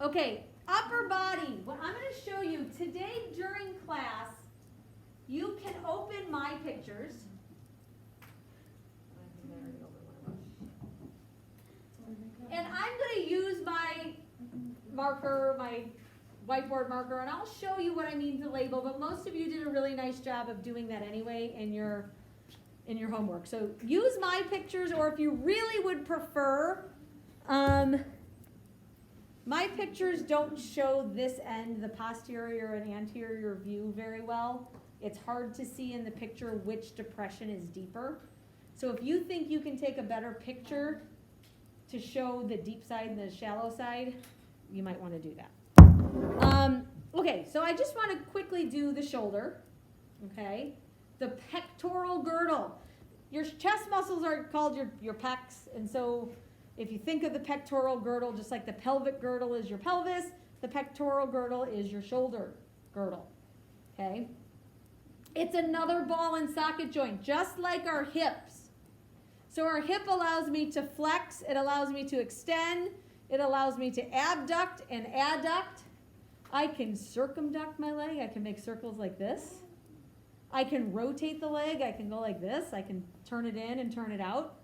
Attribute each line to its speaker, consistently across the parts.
Speaker 1: Okay, upper body. What I'm going to show you today during class, you can open my pictures. And I'm going to use my marker, my whiteboard marker, and I'll show you what I mean to label, but most of you did a really nice job of doing that anyway in your homework. So use my pictures, or if you really would prefer, my pictures don't show this end, the posterior and anterior view, very well. It's hard to see in the picture which depression is deeper. So if you think you can take a better picture to show the deep side and the shallow side, you might want to do that. Okay, so I just want to quickly do the shoulder, okay? The pectoral girdle. Your chest muscles are called your pecs, and so if you think of the pectoral girdle, just like the pelvic girdle is your pelvis, the pectoral girdle is your shoulder girdle, okay? It's another ball and socket joint, just like our hips. So our hip allows me to flex, it allows me to extend, it allows me to abduct and adduct. I can circumduct my leg, I can make circles like this. I can rotate the leg, I can go like this, I can turn it in and turn it out.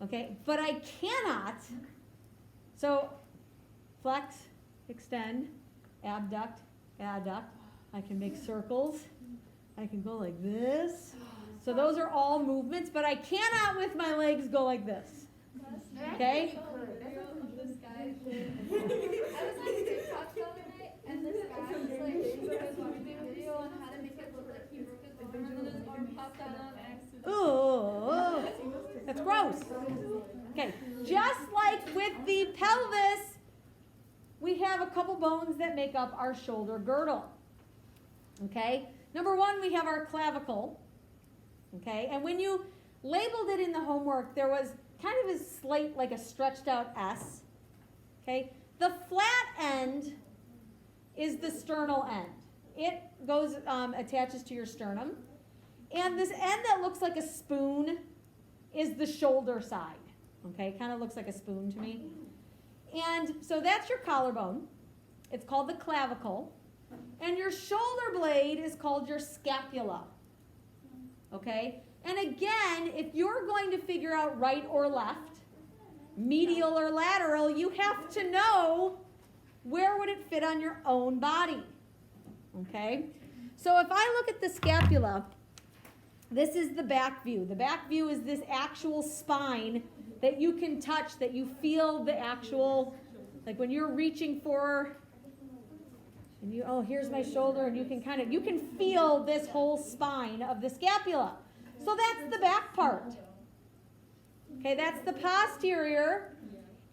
Speaker 1: Okay, but I cannot, so flex, extend, abduct, adduct. I can make circles, I can go like this. So those are all movements, but I cannot with my legs go like this. Okay?
Speaker 2: This guy, I was on TikTok the other night, and this guy was like, he was watching a video on how to make it look like he broke his arm, and then his arm popped out on accident.
Speaker 1: Oh, that's gross. Okay, just like with the pelvis, we have a couple bones that make up our shoulder girdle. Okay, number one, we have our clavicle. Okay, and when you labeled it in the homework, there was kind of a slight, like a stretched out S. Okay, the flat end is the sternal end. It goes, attaches to your sternum. And this end that looks like a spoon is the shoulder side. Okay, kind of looks like a spoon to me. And so that's your collarbone. It's called the clavicle. And your shoulder blade is called your scapula. Okay? And again, if you're going to figure out right or left, medial or lateral, you have to know where would it fit on your own body. Okay? So if I look at the scapula, this is the back view. The back view is this actual spine that you can touch, that you feel the actual, like when you're reaching for, and you, oh, here's my shoulder, and you can feel this whole spine of the scapula. So that's the back part. Okay, that's the posterior.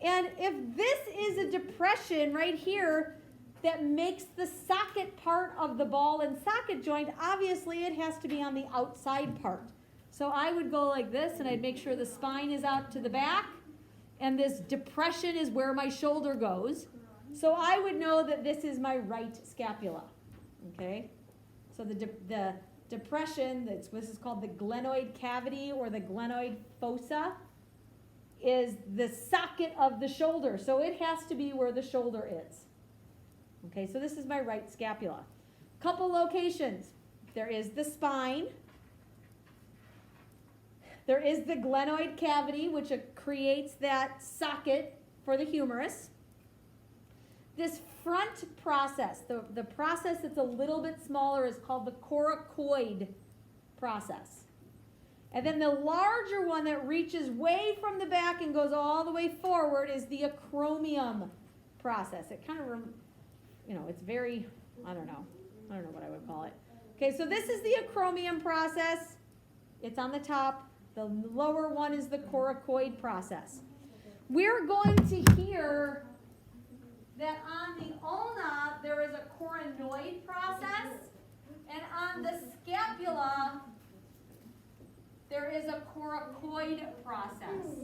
Speaker 1: And if this is a depression right here that makes the socket part of the ball and socket joint, obviously it has to be on the outside part. So I would go like this, and I'd make sure the spine is out to the back, and this depression is where my shoulder goes. So I would know that this is my right scapula. Okay? So the depression, this is called the glenoid cavity or the glenoid fossa, is the socket of the shoulder. So it has to be where the shoulder is. Okay, so this is my right scapula. Couple locations. There is the spine. There is the glenoid cavity, which creates that socket for the humerus. This front process, the process that's a little bit smaller, is called the coracoid process. And then the larger one that reaches way from the back and goes all the way forward is the acromion process. It kind of, it's very, I don't know what I would call it. Okay, so this is the acromion process. It's on the top. The lower one is the coracoid process. We're going to hear that on the ulna there is a coronoid process, and on the scapula there is a coracoid process.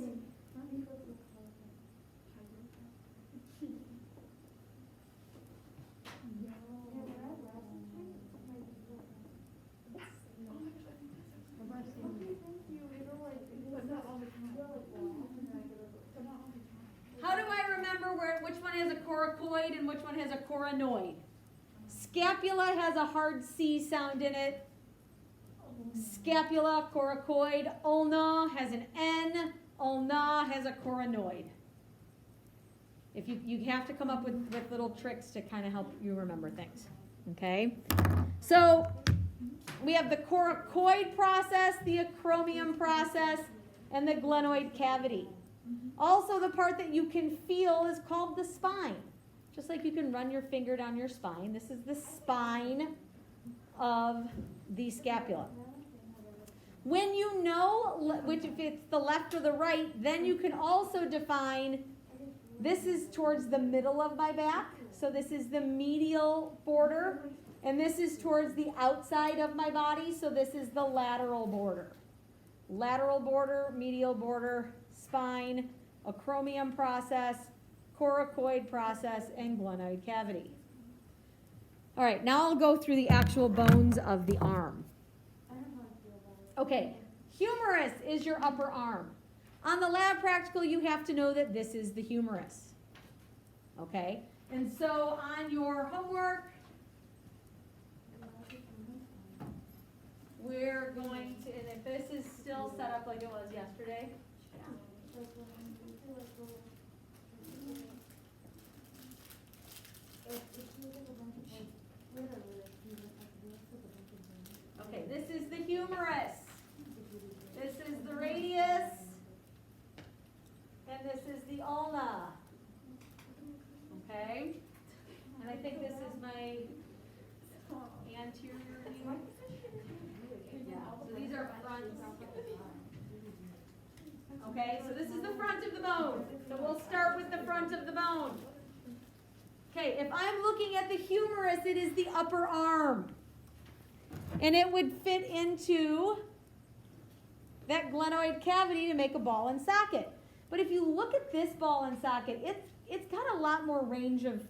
Speaker 1: coracoid and which one has a coronoid? Scapula has a hard C sound in it. Scapula, coracoid. Ulna has an N. Ulna has a coronoid. If you have to come up with little tricks to kind of help you remember things. Okay? So we have the coracoid process, the acromion process, and the glenoid cavity. Also, the part that you can feel is called the spine. Just like you can run your finger down your spine. This is the spine of the scapula. When you know which, if it's the left or the right, then you can also define this is towards the middle of my back. So this is the medial border. And this is towards the outside of my body. So this is the lateral border. Lateral border, medial border, spine, acromion process, coracoid process, and glenoid cavity. All right, now I'll go through the actual bones of the arm. Okay, humerus is your upper arm. On the lab practical, you have to know that this is the humerus. Okay, and so on your homework, we're going to, and if this is still set up like it was yesterday, okay, this is the humerus. This is the radius. And this is the ulna. Okay? And I think this is my anterior view. Yeah, so these are fronts. Okay, so this is the front of the bone. So we'll start with the front of the bone. Okay, if I'm looking at the humerus, it is the upper arm. And it would fit into that glenoid cavity to make a ball and socket. But if you look at this ball and socket, it's got a lot more range of,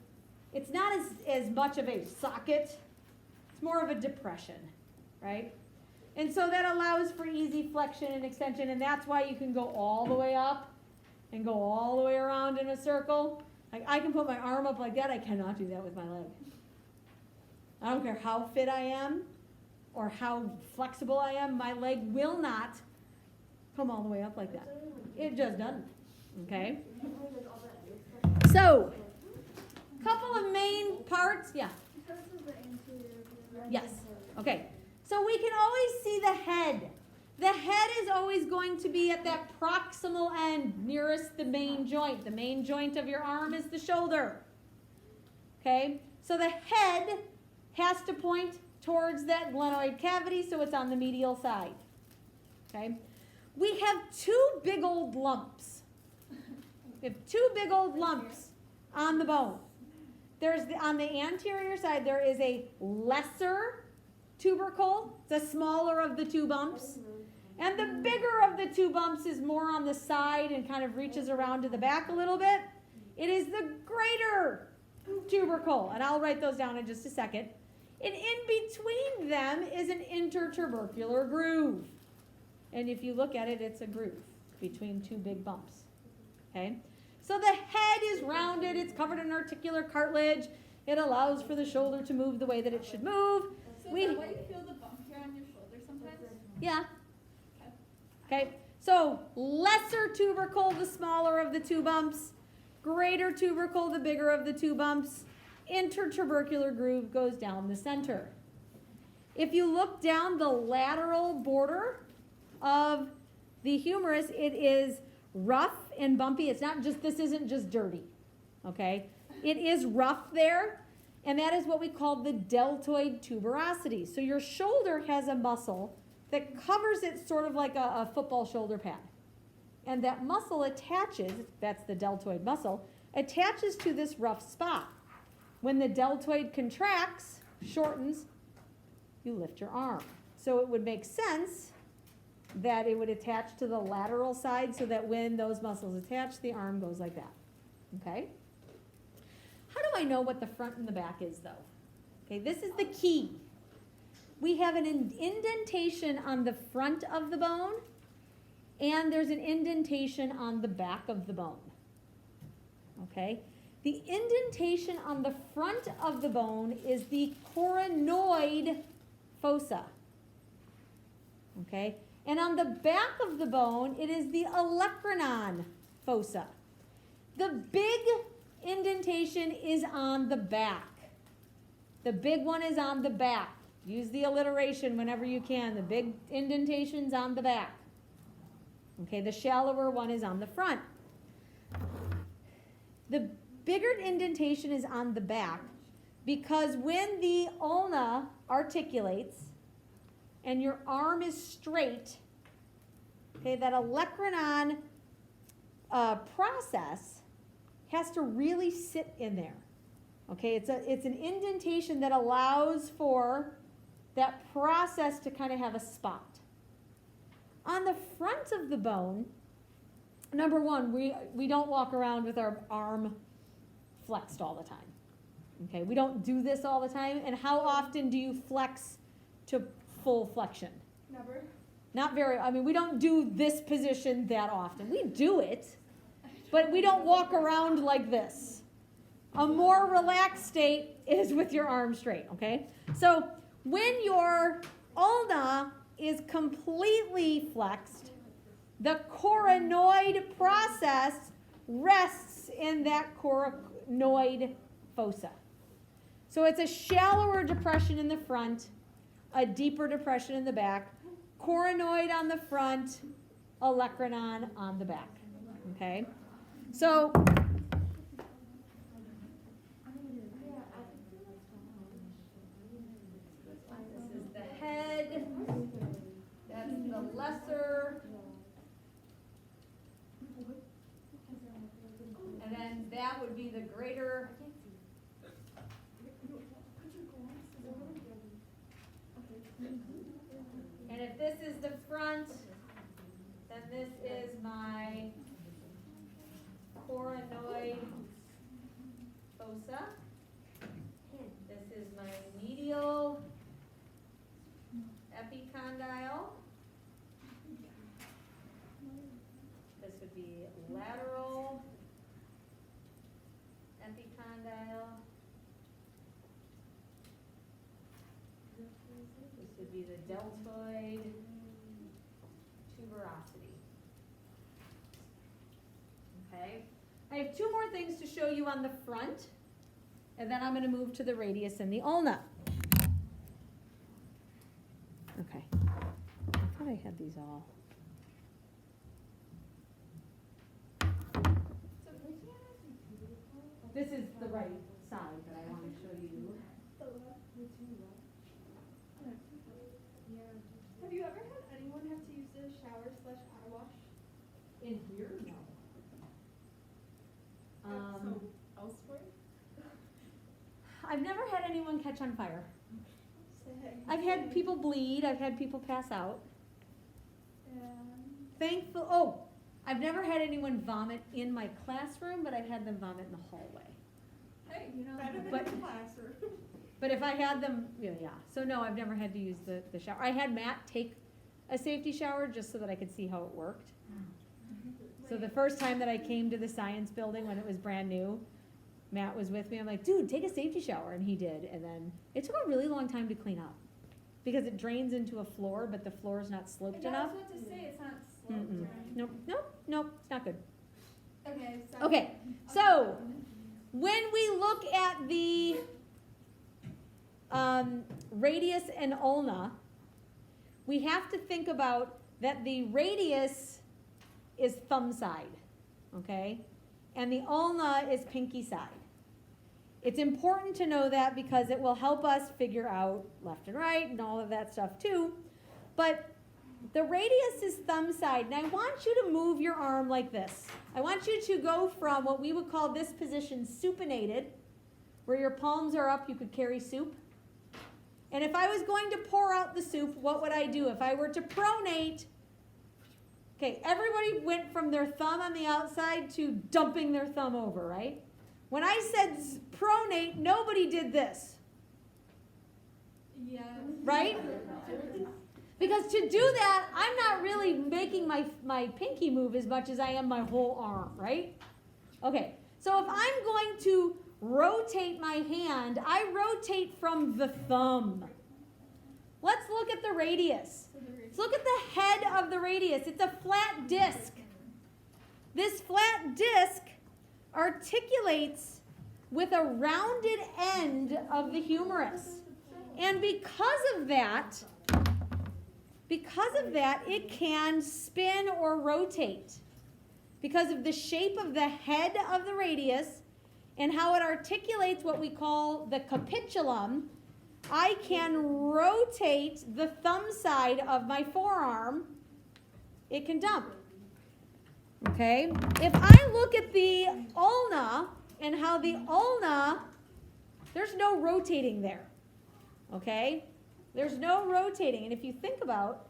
Speaker 1: it's not as much of a socket. It's more of a depression, right? And so that allows for easy flexion and extension, and that's why you can go all the way up and go all the way around in a circle. Like I can put my arm up like that. I cannot do that with my leg. I don't care how fit I am or how flexible I am, my leg will not come all the way up like that. It just doesn't, okay? So, couple of main parts, yeah. Yes, okay. So we can always see the head. The head is always going to be at that proximal end nearest the main joint. The main joint of your arm is the shoulder, okay? So the head has to point towards that glenoid cavity, so it's on the medial side, okay? We have two big old lumps. We have two big old lumps on the bone. On the anterior side, there is a lesser tubercle, the smaller of the two bumps. And the bigger of the two bumps is more on the side and kind of reaches around to the back a little bit. It is the greater tubercle, and I'll write those down in just a second. And in between them is an intertubercular groove. And if you look at it, it's a groove between two big bumps, okay? So the head is rounded. It's covered in articular cartilage. It allows for the shoulder to move the way that it should move.
Speaker 2: So is that why you feel the bump here on your shoulder sometimes?
Speaker 1: Yeah. Okay, so lesser tubercle, the smaller of the two bumps. Greater tubercle, the bigger of the two bumps. Intertubercular groove goes down the center. If you look down the lateral border of the humerus, it is rough and bumpy. It's not just, this isn't just dirty, okay? It is rough there, and that is what we call the deltoid tuberosity. So your shoulder has a muscle that covers it sort of like a football shoulder pad. And that muscle attaches, that's the deltoid muscle, attaches to this rough spot. When the deltoid contracts, shortens, you lift your arm. So it would make sense that it would attach to the lateral side so that when those muscles attach, the arm goes like that, okay? How do I know what the front and the back is, though? Okay, this is the key. We have an indentation on the front of the bone, and there's an indentation on the back of the bone, okay? The indentation on the front of the bone is the coronoid fossa. Okay? And on the back of the bone, it is the olecranon fossa. The big indentation is on the back. The big one is on the back. Use the alliteration whenever you can. The big indentation's on the back. Okay, the shallower one is on the front. The bigger indentation is on the back because when the ulna articulates and your arm is straight, okay, that olecranon process has to really sit in there. Okay, it's an indentation that allows for that process to kind of have a spot. On the front of the bone, number one, we don't walk around with our arm flexed all the time. Okay, we don't do this all the time. And how often do you flex to full flexion?
Speaker 2: Never.
Speaker 1: Not very, I mean, we don't do this position that often. We do it, but we don't walk around like this. A more relaxed state is with your arm straight, okay? So when your ulna is completely flexed, the coronoid process rests in that coronoid fossa. So it's a shallower depression in the front, a deeper depression in the back, coronoid on the front, olecranon on the back, okay? So this is the head, that's the lesser, and then that would be the greater. And if this is the front, then this is my coronoid fossa. This is my medial epicondyle. This would be lateral epicondyle. This would be the deltoid tuberosity. Okay. I have two more things to show you on the front, and then I'm going to move to the radius and the ulna. Okay. I thought I had these all. This is the right side that I want to show you.
Speaker 2: Have you ever had anyone have to use the shower / eye wash?
Speaker 1: In here? No.
Speaker 2: Elsewhere?
Speaker 1: I've never had anyone catch on fire. I've had people bleed. I've had people pass out. I've never had anyone vomit in my classroom, but I've had them vomit in the hallway.
Speaker 2: Hey, you know,
Speaker 1: better than in the classroom. But if I had them, yeah. So no, I've never had to use the shower. I had Matt take a safety shower just so that I could see how it worked. So the first time that I came to the science building when it was brand new, Matt was with me. I'm like, dude, take a safety shower. And he did. And then it took a really long time to clean up because it drains into a floor, but the floor is not sloped enough.
Speaker 2: I was about to say, it's not sloped, right?
Speaker 1: Nope, it's not good.
Speaker 2: Okay,
Speaker 1: Okay, so when we look at the radius and ulna, we have to think about that the radius is thumb side, okay? And the ulna is pinky side. It's important to know that because it will help us figure out left and right and all of that stuff too. But the radius is thumb side, and I want you to move your arm like this. I want you to go from what we would call this position supinated, where your palms are up, you could carry soup. And if I was going to pour out the soup, what would I do? If I were to pronate, okay, everybody went from their thumb on the outside to dumping their thumb over, right? When I said pronate, nobody did this.
Speaker 2: Yeah.
Speaker 1: Right? Because to do that, I'm not really making my pinky move as much as I am my whole arm, right? Okay, So if I'm going to rotate my hand, I rotate from the thumb. Let's look at the radius. Let's look at the head of the radius. It's a flat disc. This flat disc articulates with a rounded end of the humerus. And because of that, it can spin or rotate. Because of the shape of the head of the radius and how it articulates what we call the capitulum, I can rotate the thumb side of my forearm. It can dump. Okay? If I look at the ulna and how the ulna, there's no rotating there. Okay? There's no rotating. And if you think about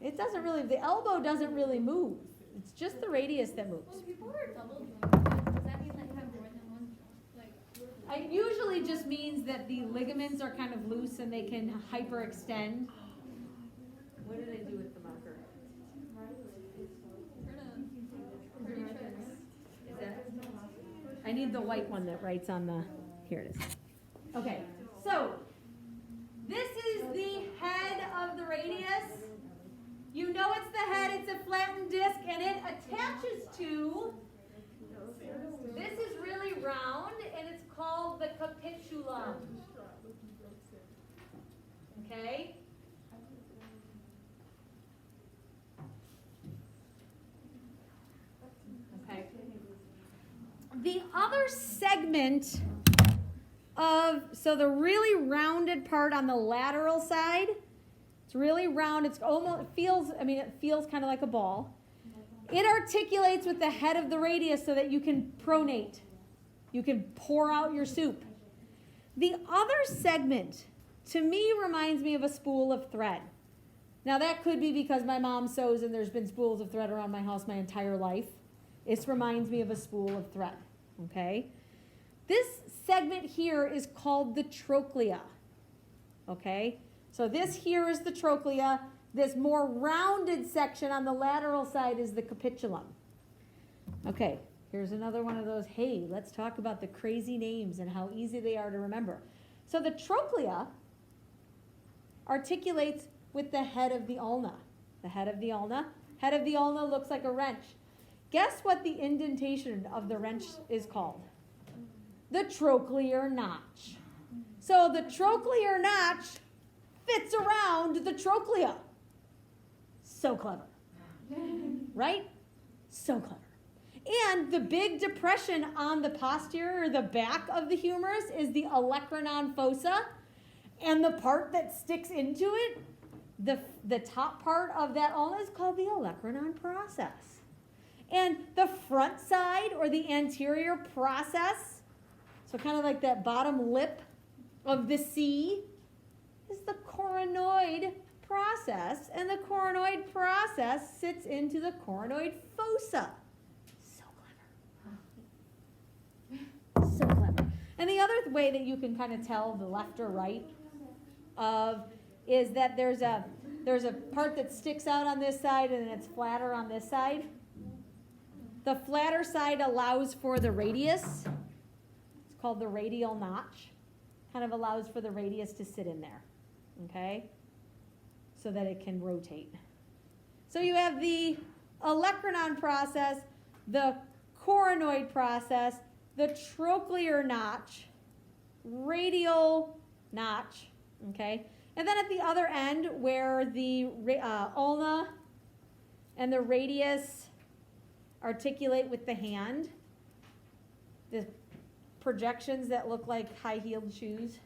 Speaker 1: it, the elbow doesn't really move. It's just the radius that moves.
Speaker 2: When people are double jointed, does that mean like have more than one like?
Speaker 1: It usually just means that the ligaments are kind of loose and they can hyperextend. What did I do with the marker?
Speaker 2: Pretty tricks.
Speaker 1: Is that? I need the white one that writes on the. Here it is. Okay, so this is the head of the radius. You know it's the head, it's a flattened disc, and it attaches to, this is really round, and it's called the capitulum. Okay? Okay. The other segment so the really rounded part on the lateral side, it's really round. It feels kind of like a ball. It articulates with the head of the radius so that you can pronate. You can pour out your soup. The other segment, to me, reminds me of a spool of thread. Now, that could be because my mom sews and there's been spools of thread around my house my entire life. This reminds me of a spool of thread, okay? This segment here is called the trochlea, okay? So this here is the trochlea. This more rounded section on the lateral side is the capitulum. Okay, here's another one of those, hey, let's talk about the crazy names and how easy they are to remember. So the trochlea articulates with the head of the ulna. The head of the ulna. Head of the ulna looks like a wrench. Guess what the indentation of the wrench is called? The trochlear notch. So the trochlear notch fits around the trochlea. So clever. Right? So clever. And the big depression on the posterior, or the back of the humerus, is the olecranon fossa. And the part that sticks into it, the top part of that ulna, is called the olecranon process. And the front side, or the anterior process, so kind of like that bottom lip of the C, is the coronoid process. And the coronoid process sits into the coronoid fossa. So clever. So clever. And the other way that you can kind of tell the left or right of is that there's a part that sticks out on this side and it's flatter on this side. The flatter side allows for the radius. It's called the radial notch. Kind of allows for the radius to sit in there, okay? So that it can rotate. So you have the olecranon process, the coronoid process, the trochlear notch, radial notch, okay? And then at the other end, where the ulna and the radius articulate with the hand, the projections that look like high-heeled shoes,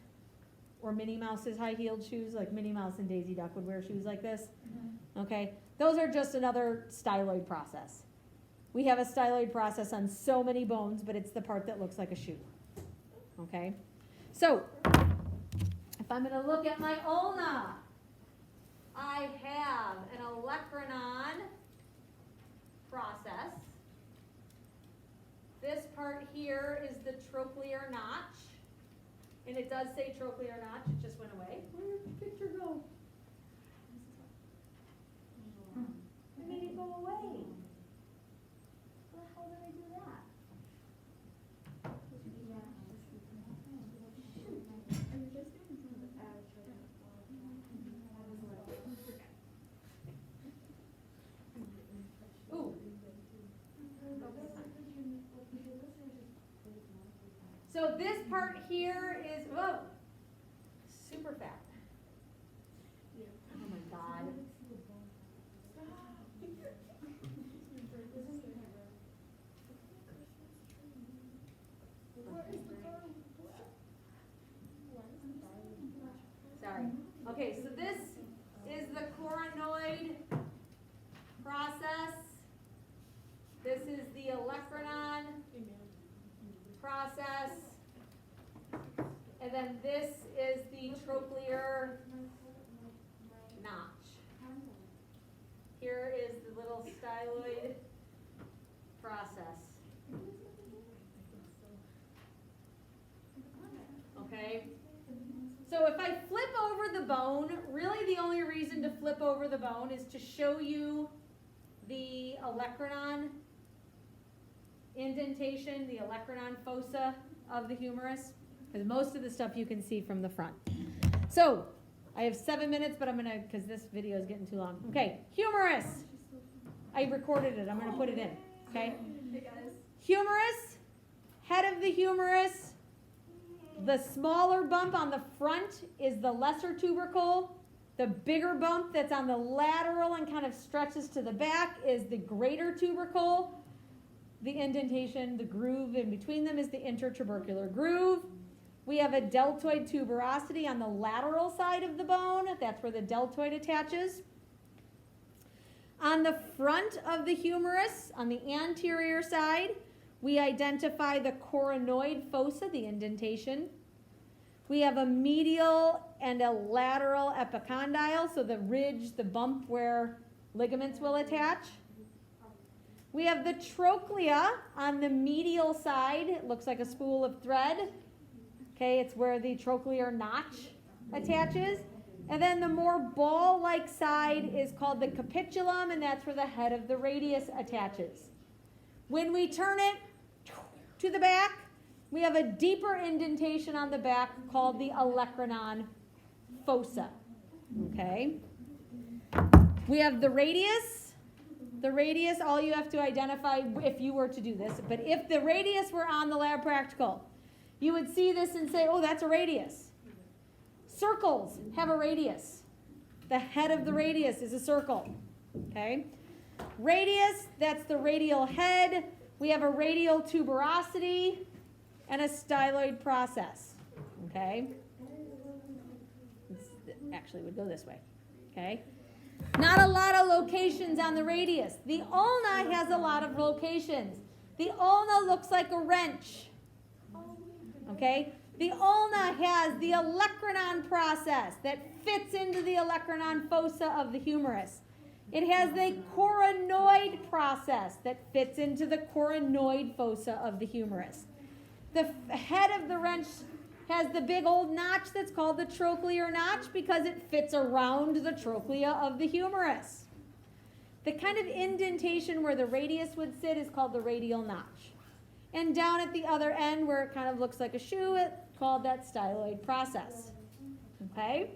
Speaker 1: or Minnie Mouse's high-heeled shoes, like Minnie Mouse and Daisy Duck would wear shoes like this. Okay, those are just another styloid process. We have a styloid process on so many bones, but it's the part that looks like a shoe. Okay, so if I'm going to look at my ulna, I have an olecranon process. This part here is the trochlear notch. And it does say trochlear notch. It just went away. Where did the picture go? I made it go away. How the hell did I do that? So this part here is, whoa, super fat. Oh my God. Sorry. Okay, so this is the coronoid process. This is the olecranon process. And then this is the trochlear notch. Here is the little styloid process. Okay? So if I flip over the bone, really the only reason to flip over the bone is to show you the olecranon indentation, the olecranon fossa of the humerus, because most of the stuff you can see from the front. So I have 7 minutes, but I'm going to, because this video is getting too long. Okay, humerus. I recorded it. I'm going to put it in. Okay?
Speaker 2: Hey guys.
Speaker 1: Humerus, head of the humerus. The smaller bump on the front is the lesser tubercle. The bigger bump that's on the lateral and kind of stretches to the back is the greater tubercle. The indentation, the groove in between them is the intertubercular groove. We have a deltoid tuberosity on the lateral side of the bone. That's where the deltoid attaches. On the front of the humerus, on the anterior side, we identify the coronoid fossa, the indentation. We have a medial and a lateral epicondyle, so the ridge, the bump where ligaments will attach. We have the trochlea on the medial side. It looks like a spool of thread. Okay, it's where the trochlear notch attaches. And then the more ball-like side is called the capitulum, and that's where the head of the radius attaches. When we turn it to the back, we have a deeper indentation on the back called the olecranon fossa. Okay? We have the radius. The radius, all you have to identify if you were to do this, but if the radius were on the lab practical, you would see this and say, oh, that's a radius. Circles have a radius. The head of the radius is a circle. Okay? Radius, that's the radial head. We have a radial tuberosity and a styloid process. Okay? Actually, it would go this way. Okay? Not a lot of locations on the radius. The ulna has a lot of locations. The ulna looks like a wrench. Okay? The ulna has the olecranon process that fits into the olecranon fossa of the humerus. It has the coronoid process that fits into the coronoid fossa of the humerus. The head of the wrench has the big old notch that's called the trochlear notch because it fits around the trochlea of the humerus. The kind of indentation where the radius would sit is called the radial notch. And down at the other end where it kind of looks like a shoe, it's called that styloid process. Okay?